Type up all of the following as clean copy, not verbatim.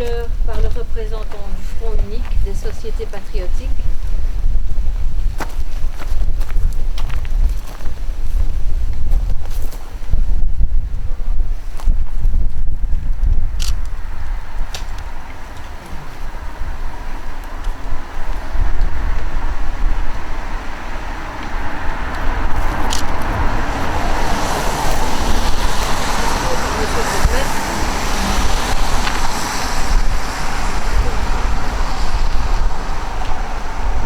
fleurs par le représentant du Front unique des sociétés patriotiques.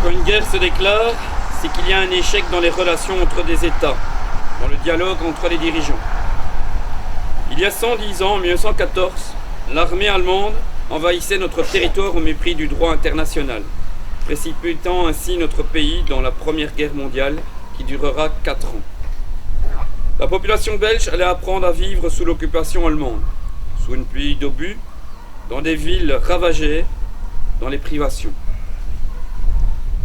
Quand une guerre se déclare, c'est qu'il y a un échec dans les relations entre des États, dans le dialogue entre les dirigeants. Il y a 110 ans, en 1914, l'armée allemande envahissait notre territoire au mépris du droit international, précipitant ainsi notre pays dans la Première Guerre mondiale qui durera 4 ans. La population belge allait apprendre à vivre sous l'occupation allemande, sous une pluie d'obus, dans des villes ravagées, dans les privations.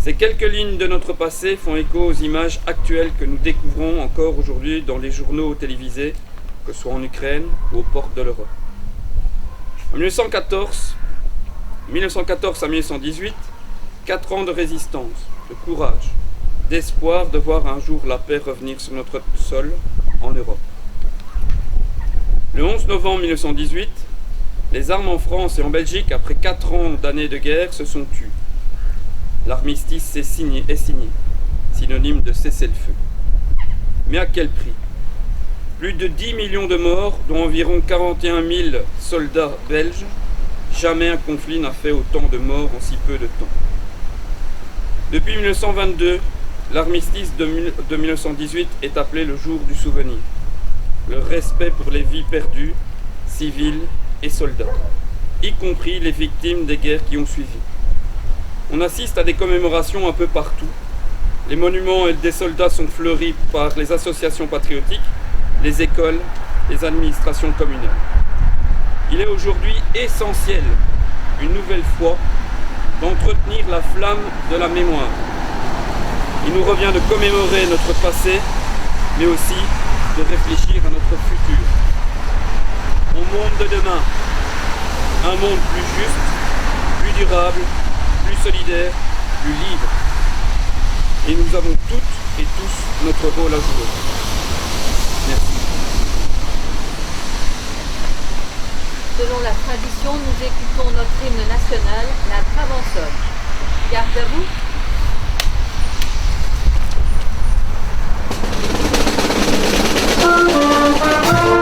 Ces quelques lignes de notre passé font écho aux images actuelles que nous découvrons encore aujourd'hui dans les journaux télévisés, que ce soit en Ukraine ou aux portes de l'Europe. En 1914 à 1918, 4 ans de résistance, de courage, d'espoir de voir un jour la paix revenir sur notre sol en Europe. Le 11 novembre 1918, les armes en France et en Belgique, après 4 ans d'années de guerre, se sont tues. L'armistice est signé, synonyme de cessez-le-feu. Mais à quel prix? Plus de 10 millions de morts, dont environ 41 000 soldats belges. Jamais un conflit n'a fait autant de morts en si peu de temps. Depuis 1922, l'armistice de 1918 est appelé le jour du souvenir. Le respect pour les vies perdues, civiles et soldats, y compris les victimes des guerres qui ont suivi. On assiste à des commémorations un peu partout. Les monuments des soldats sont fleuris par les associations patriotiques, les écoles, les administrations communales. Il est aujourd'hui essentiel, une nouvelle fois, d'entretenir la flamme de la mémoire. Il nous revient de commémorer notre passé, mais aussi de réfléchir à notre futur. Au monde de demain, un monde plus juste, plus durable, plus solidaire, plus libre. Et nous avons toutes et tous notre rôle à jouer. Merci. Selon la tradition, nous écoutons notre hymne national, la Traversole. Garde à vous.